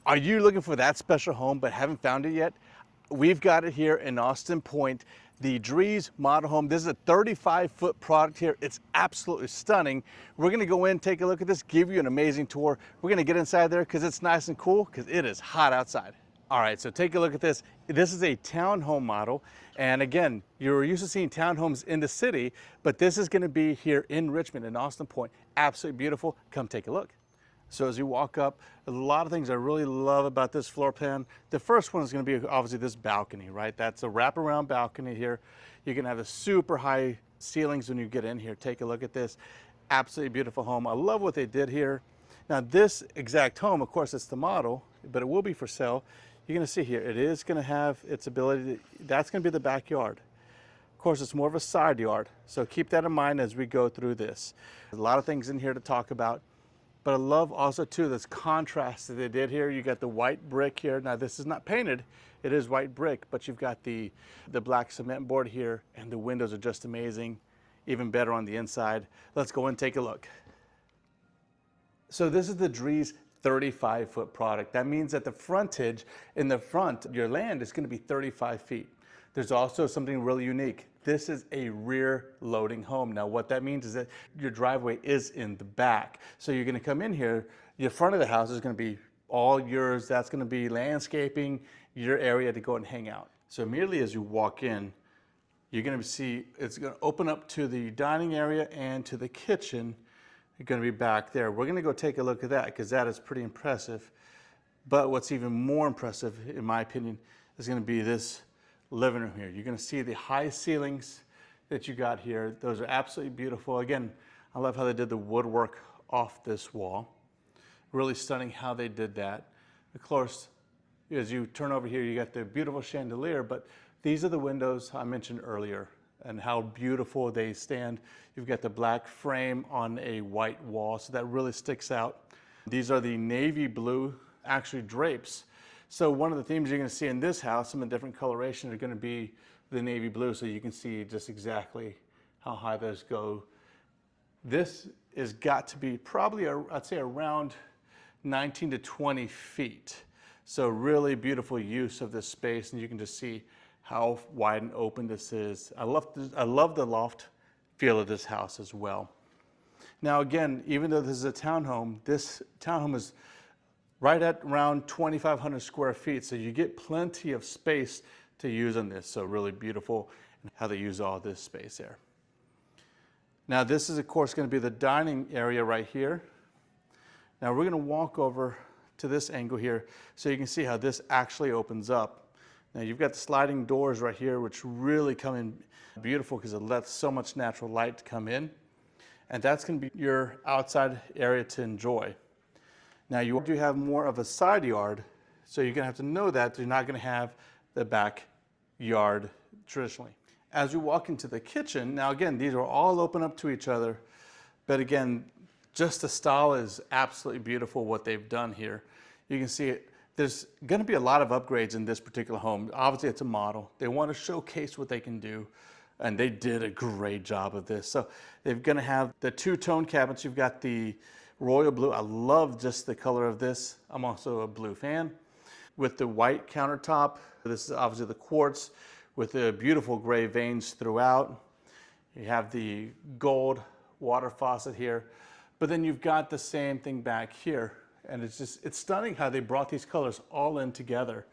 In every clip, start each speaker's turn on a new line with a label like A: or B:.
A: Are you looking for that special home but haven't found it yet? We've got it here in Austin Point, the Drees model home. This is a 35-foot product here. It's absolutely stunning. We're gonna go in, take a look at this, give you an amazing tour. We're gonna get inside there because it's nice and cool because it is hot outside. All right, so take a look at this. This is a townhome model. And again, you're used to seeing townhomes in the city, but this is gonna be here in Richmond, in Austin Point. Absolutely beautiful. Come take a look. So as you walk up, a lot of things I really love about this floor plan. The first one is going to be obviously this balcony, right? That's a wraparound balcony here. You can have the super high ceilings when you get in here. Take a look at this. Absolutely beautiful home. I love what they did here. Now this exact home, of course, it's the model, but it will be for sale. You're going to see here, it is going to have its ability to, that's going to be the backyard. Of course, it's more of a side yard. So keep that in mind as we go through this. There's a lot of things in here to talk about. But I love also too this contrast that they did here. You got the white brick here. Now this is not painted, it is white brick, but you've got the black cement board here, and the windows are just amazing. Even better on the inside. Let's go and take a look. So this is the Drees 35-foot product. That means that the frontage in the front, your land is going to be 35 feet. There's also something really unique. This is a rear loading home. Now what that means is that your driveway is in the back. So you're gonna come in here, your front of the house is gonna be all yours. That's gonna be landscaping, your area to go and hang out. So immediately as you walk in, you're gonna see, it's gonna open up to the dining area and to the kitchen. You're gonna be back there. We're gonna go take a look at that because that is pretty impressive. But what's even more impressive, in my opinion, is gonna be this living room here. You're going to see the high ceilings that you got here. Those are absolutely beautiful. Again, I love how they did the woodwork off this wall. Really stunning how they did that. Of course, as you turn over here, you got the beautiful chandelier, but these are the windows I mentioned earlier and how beautiful they stand. You've got the black frame on a white wall, so that really sticks out. These are the navy blue, actually drapes. So one of the themes you're going to see in this house, some of the different colorations are going to be the navy blue, so you can see just exactly how high those go. This has got to be probably, I'd say, around 19 to 20 feet. So really beautiful use of this space, and you can just see how wide and open this is. I love the loft feel of this house as well. Now again, even though this is a townhome, this townhome is right at around 2,500 square feet. So you get plenty of space to use on this. So really beautiful and how they use all this space there. Now this is of course going to be the dining area right here. Now we're going to walk over to this angle here so you can see how this actually opens up. Now you've got the sliding doors right here, which really come in beautiful because it lets so much natural light come in. And that's going to be your outside area to enjoy. Now you do have more of a side yard, so you're gonna have to know that you're not gonna have the backyard traditionally. As you walk into the kitchen, now again, these are all open up to each other, but again, just the style is absolutely beautiful what they've done here. You can see it. There's gonna be a lot of upgrades in this particular home. Obviously it's a model. They want to showcase what they can do, and they did a great job of this. So they're gonna have the two-tone cabinets. You've got the royal blue. I love just the color of this. I'm also a blue fan. With the white countertop, this is obviously the quartz with the beautiful gray veins throughout. You have the gold water faucet here, but then you've got the same thing back here. And it's stunning how they brought these colors all in together.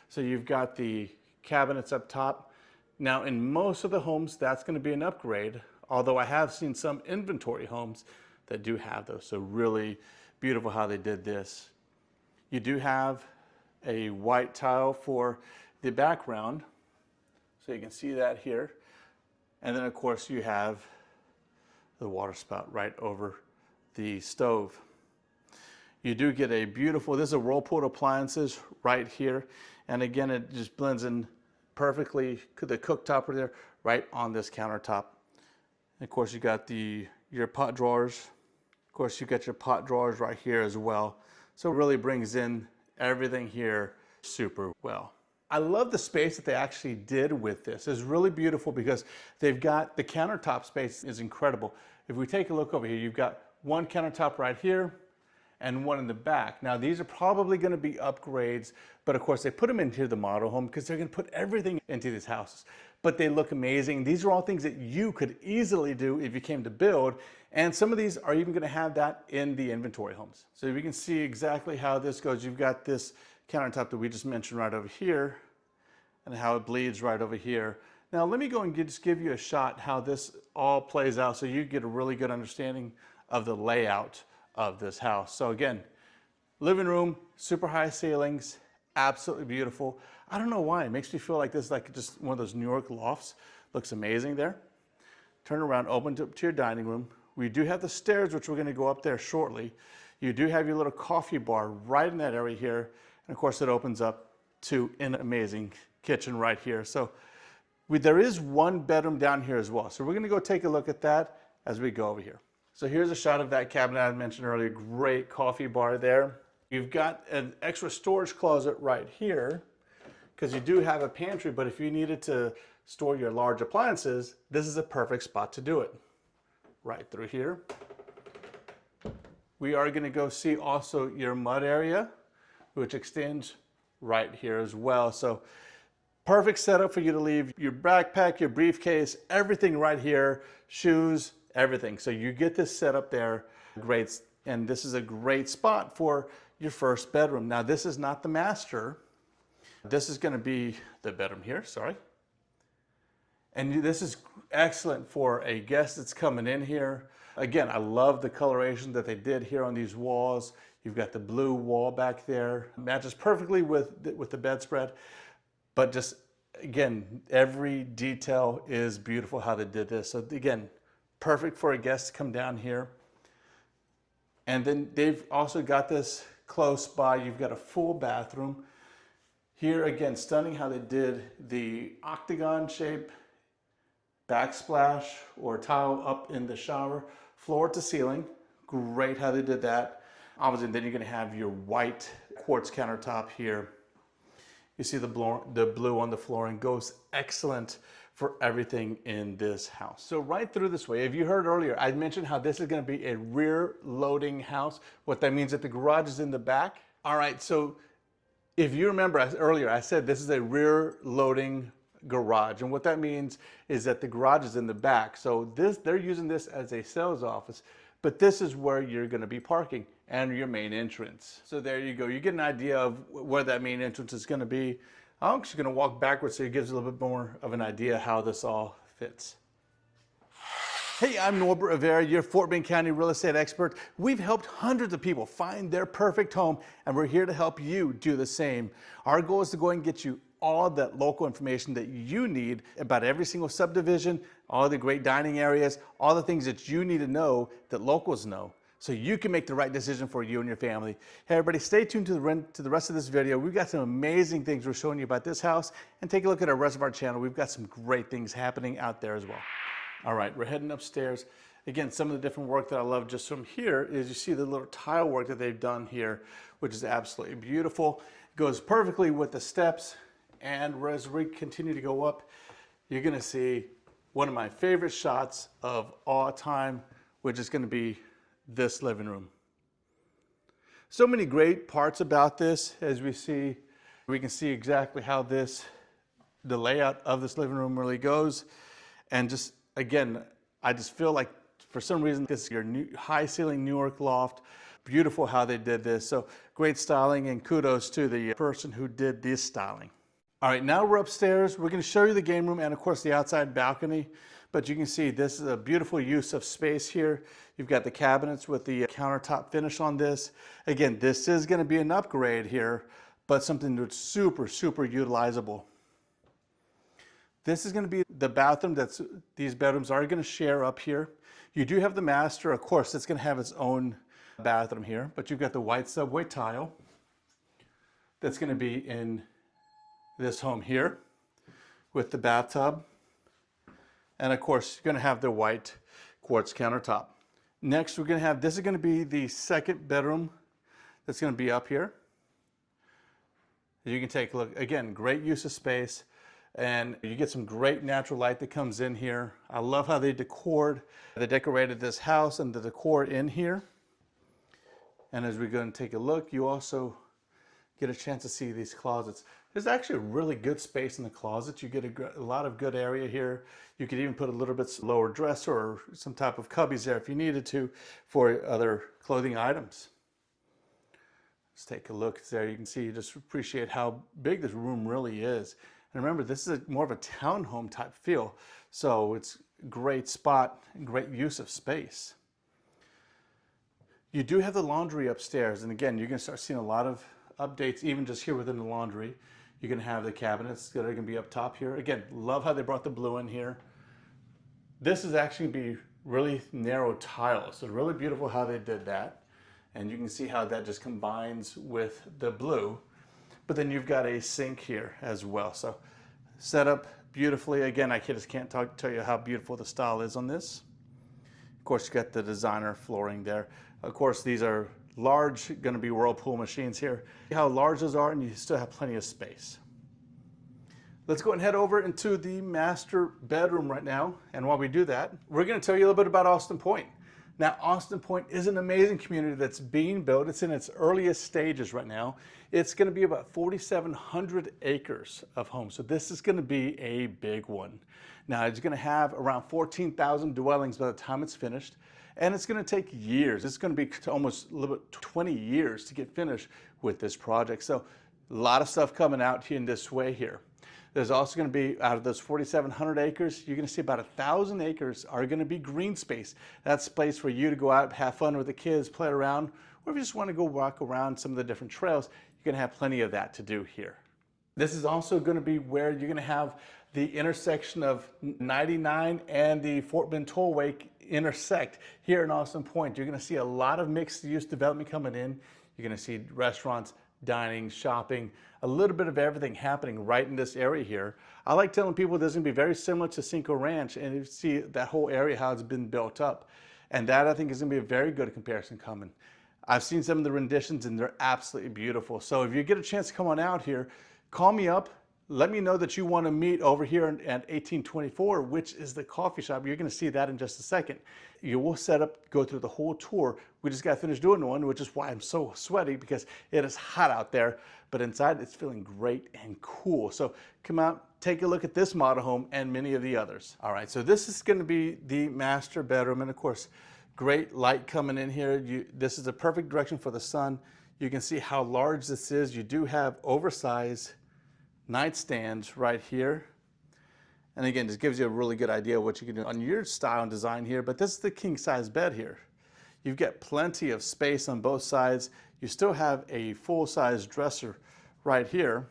A: So you've got the cabinets up top. Now in most of the homes, that's going to be an upgrade, although I have seen some inventory homes that do have those. So really beautiful how they did this. You do have a white tile for the background. So you can see that here. And then of course you have the water spout right over the stove. You do get a beautiful, this is a Whirlpool appliances right here. And again, it just blends in perfectly, the cooktop right there, right on this countertop. And of course you got your pot drawers. Of course, you got your pot drawers right here as well. So it really brings in everything here super well. I love the space that they actually did with this. It's really beautiful because they've got the countertop space is incredible. If we take a look over here, you've got one countertop right here, and one in the back. Now these are probably going to be upgrades, but of course they put them into the model home because they're going to put everything into these houses. But they look amazing. These are all things that you could easily do if you came to build, and some of these are even going to have that in the inventory homes. So you can see exactly how this goes. You've got this countertop that we just mentioned right over here, and how it bleeds right over here. Now let me go and just give you a shot how this all plays out so you get a really good understanding of the layout of this house. So again, living room, super high ceilings, absolutely beautiful. I don't know why, it makes me feel like this is like just one of those New York lofts. Looks amazing there. Turn around, open to your dining room. We do have the stairs, which we're gonna go up there shortly. You do have your little coffee bar right in that area here. And of course it opens up to an amazing kitchen right here. So there is one bedroom down here as well. So we're gonna go take a look at that as we go over here. So here's a shot of that cabinet I mentioned earlier. Great coffee bar there. You've got an extra storage closet right here because you do have a pantry, but if you needed to store your large appliances, this is a perfect spot to do it. Right through here. We are gonna go see also your mud area, which extends right here as well. So perfect setup for you to leave your backpack, your briefcase, everything right here, shoes, everything. So you get this set up there, great, and this is a great spot for your first bedroom. Now this is not the master. This is gonna be the bedroom here, sorry. And this is excellent for a guest that's coming in here. Again, I love the coloration that they did here on these walls. You've got the blue wall back there. Matches perfectly with the bedspread. But just, again, every detail is beautiful how they did this. So again, perfect for a guest to come down here. And then they've also got this close by. You've got a full bathroom. Here again, stunning how they did the octagon shape backsplash or tile up in the shower, floor to ceiling. Great how they did that. Obviously, then you're gonna have your white quartz countertop here. You see the blue on the flooring goes excellent for everything in this house. So right through this way, if you heard earlier, I mentioned how this is gonna be a rear loading house. What that means that the garage is in the back. All right, so if you remember earlier, I said this is a rear loading garage. And what that means is that the garage is in the back. So they're using this as a sales office, but this is where you're gonna be parking and your main entrance. So there you go. You get an idea of where that main entrance is gonna be. I'm just gonna walk backwards so it gives a little bit more of an idea how this all fits. Hey, I'm Norbert Rivera, your Fort Bend County real estate expert. We've helped hundreds of people find their perfect home, and we're here to help you do the same. Our goal is to go and get you all that local information that you need about every single subdivision, all the great dining areas, all the things that you need to know that locals know, so you can make the right decision for you and your family. Hey everybody, stay tuned to the rest of this video. We've got some amazing things we're showing you about this house, and take a look at our rest of our channel. We've got some great things happening out there as well. All right, we're heading upstairs. Again, some of the different work that I love just from here is you see the little tile work that they've done here, which is absolutely beautiful. It goes perfectly with the steps, and as we continue to go up, you're gonna see one of my favorite shots of all time, which is gonna be this living room. So many great parts about this. As we can see exactly how the layout of this living room really goes. And just, again, I just feel like for some reason this is your high ceiling New York loft. Beautiful how they did this. So great styling, and kudos to the person who did this styling. All right, now we're upstairs. We're gonna show you the game room and of course the outside balcony. But you can see this is a beautiful use of space here. You've got the cabinets with the countertop finish on this. Again, this is gonna be an upgrade here, but something that's super, super utilizable. This is gonna be the bathroom these bedrooms are gonna share up here. You do have the master, of course, it's gonna have its own bathroom here, but you've got the white subway tile that's gonna be in this home here with the bathtub. And of course, you're gonna have the white quartz countertop. Next, we're gonna have, this is gonna be the second bedroom that's gonna be up here. You can take a look, again, great use of space, and you get some great natural light that comes in here. I love how they decorated this house and the decor in here. And as we go and take a look, you also get a chance to see these closets. There's actually a really good space in the closet. You get a lot of good area here. You could even put a little bit lower dresser or some type of cubbies there if you needed to for other clothing items. Let's take a look there. You can see, you just appreciate how big this room really is. And remember, this is more of a townhome type feel. So it's a great spot and great use of space. You do have the laundry upstairs. And again, you're gonna start seeing a lot of updates even just here within the laundry. You're gonna have the cabinets that are gonna be up top here. Again, love how they brought the blue in here. This is actually gonna be really narrow tile. So really beautiful how they did that. And you can see how that just combines with the blue. But then you've got a sink here as well. So set up beautifully. Again, I just can't tell you how beautiful the style is on this. Of course, you got the designer flooring there. Of course, these are large, going to be Whirlpool machines here. How large those are, and you still have plenty of space. Let's go and head over into the master bedroom right now. And while we do that, we're going to tell you a little bit about Austin Point. Now, Austin Point is an amazing community that's being built. It's in its earliest stages right now. It's going to be about 4,700 acres of homes. So this is going to be a big one. Now, it's going to have around 14,000 dwellings by the time it's finished. And it's going to take years. It's going to be almost a little bit 20 years to get finished with this project. So a lot of stuff coming out here in this way here. There's also going to be, out of those 4,700 acres, you're going to see about 1,000 acres are going to be green space. That's space for you to go out, have fun with the kids, play around, or if you just want to go walk around some of the different trails, you're going to have plenty of that to do here. This is also going to be where you're going to have the intersection of 99 and the Fort Bend Tollway intersect here in Austin Point. You're going to see a lot of mixed-use development coming in. You're going to see restaurants, dining, shopping, a little bit of everything happening right in this area here. I like telling people this is going to be very similar to Cinco Ranch, and you see that whole area, how it's been built up. And that, I think, is going to be a very good comparison coming. I've seen some of the renditions, and they're absolutely beautiful. So if you get a chance to come on out here, call me up. Let me know that you want to meet over here at 1824, which is the coffee shop. You're going to see that in just a second. You will set up, go through the whole tour. We just got finished doing one, which is why I'm so sweaty, because it is hot out there. But inside, it's feeling great and cool. So come out, take a look at this model home and many of the others. All right, so this is going to be the master bedroom. And of course, great light coming in here. This is a perfect direction for the sun. You can see how large this is. You do have oversized nightstands right here. And again, this gives you a really good idea of what you can do on your style and design here. But this is the king size bed here. You've got plenty of space on both sides. You still have a full-size dresser right here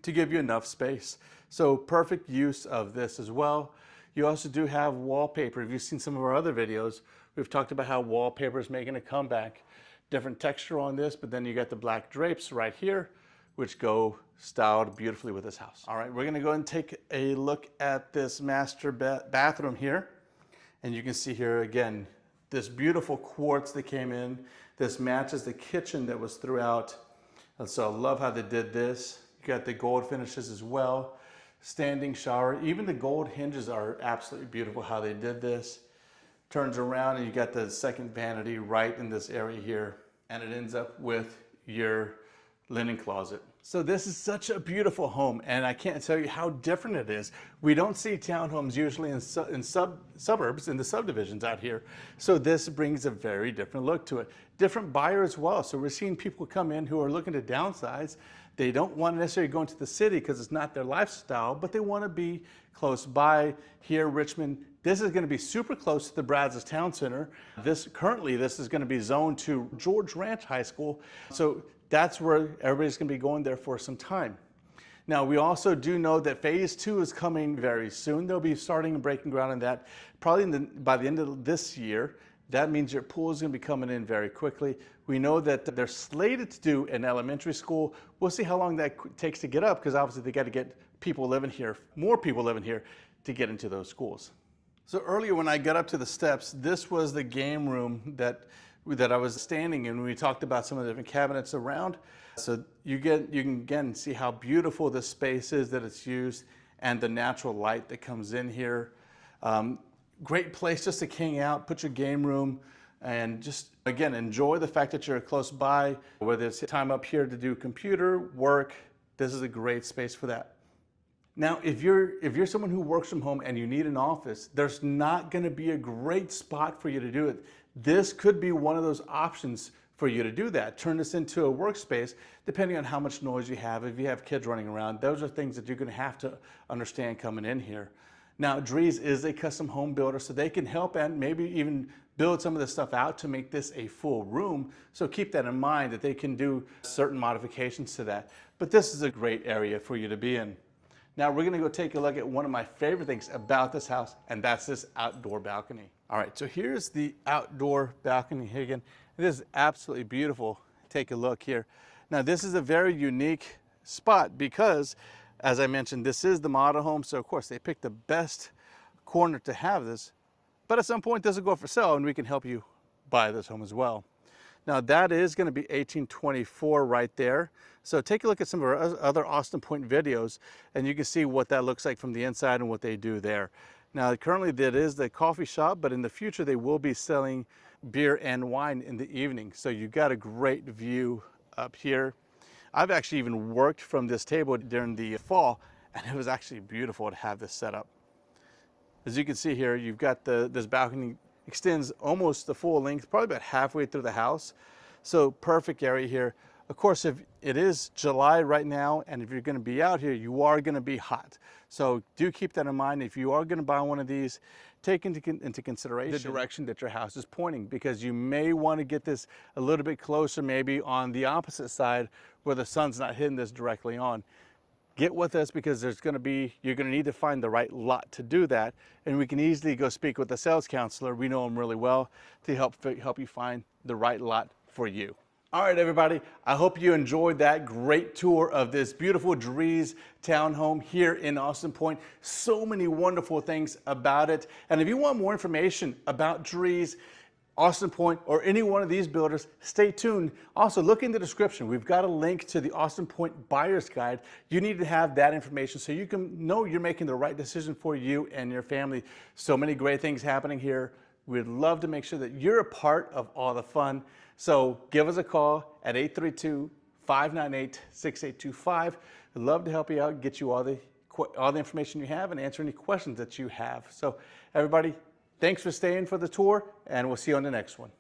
A: to give you enough space. So perfect use of this as well. You also do have wallpaper. If you've seen some of our other videos, we've talked about how wallpaper is making a comeback. Different texture on this, but then you got the black drapes right here, which go styled beautifully with this house. All right, we're gonna go and take a look at this master bathroom here. And you can see here again, this beautiful quartz that came in. This matches the kitchen that was throughout. And so I love how they did this. You got the gold finishes as well. Standing shower, even the gold hinges are absolutely beautiful how they did this. Turns around and you got the second vanity right in this area here. And it ends up with your linen closet. So this is such a beautiful home, and I can't tell you how different it is. We don't see townhomes usually in suburbs, in the subdivisions out here. So this brings a very different look to it. Different buyer as well. So we're seeing people come in who are looking to downsize. They don't want to necessarily go into the city because it's not their lifestyle, but they want to be close by here, Richmond. This is going to be super close to the Brazos Town Center. Currently, this is going to be zoned to George Ranch High School. So that's where everybody's going to be going there for some time. Now, we also do know that phase 2 is coming very soon. They'll be starting and breaking ground on that probably by the end of this year. That means your pool is going to be coming in very quickly. We know that they're slated to do an elementary school. We'll see how long that takes to get up, because obviously they got to get people living here, more people living here, to get into those schools. So earlier when I got up to the steps, this was the game room that I was standing in when we talked about some of the different cabinets around. So you can again see how beautiful this space is that it's used, and the natural light that comes in here. Great place just to hang out, put your game room, and just, again, enjoy the fact that you're close by. Whether it's time up here to do computer work, this is a great space for that. Now, if you're someone who works from home and you need an office, there's not going to be a great spot for you to do it. This could be one of those options for you to do that. Turn this into a workspace, depending on how much noise you have. If you have kids running around, those are things that you're going to have to understand coming in here. Now, Drees is a custom home builder, so they can help and maybe even build some of this stuff out to make this a full room. So keep that in mind, that they can do certain modifications to that. But this is a great area for you to be in. Now we're gonna go take a look at one of my favorite things about this house, and that's this outdoor balcony. All right, so here's the outdoor balcony here again. It is absolutely beautiful. Take a look here. Now this is a very unique spot because, as I mentioned, this is the model home, so of course they picked the best corner to have this. But at some point this will go for sale and we can help you buy this home as well. Now that is going to be 1824 right there. So take a look at some of our other Austin Point videos and you can see what that looks like from the inside and what they do there. Now currently that is the coffee shop, but in the future they will be selling beer and wine in the evening. So you've got a great view up here. I've actually even worked from this table during the fall and it was actually beautiful to have this set up. As you can see here, you've got this balcony extends almost the full length, probably about halfway through the house. So perfect area here. Of course, if it is July right now, and if you're going to be out here, you are going to be hot. So do keep that in mind. If you are going to buy one of these, take into consideration the direction that your house is pointing, because you may want to get this a little bit closer, maybe on the opposite side where the sun's not hitting this directly on. Get with us, because you're going to need to find the right lot to do that, and we can easily go speak with the sales counselor. We know them really well to help you find the right lot for you. All right, everybody, I hope you enjoyed that great tour of this beautiful Drees townhome here in Austin Point. So many wonderful things about it. And if you want more information about Drees, Austin Point, or any one of these builders, stay tuned. Also, look in the description. We've got a link to the Austin Point Buyer's Guide. You need to have that information so you can know you're making the right decision for you and your family. So many great things happening here. We'd love to make sure that you're a part of all the fun. So give us a call at 832-598-6825. We'd love to help you out, get you all the information you have, and answer any questions that you have. So everybody, thanks for staying for the tour, and we'll see you on the next one.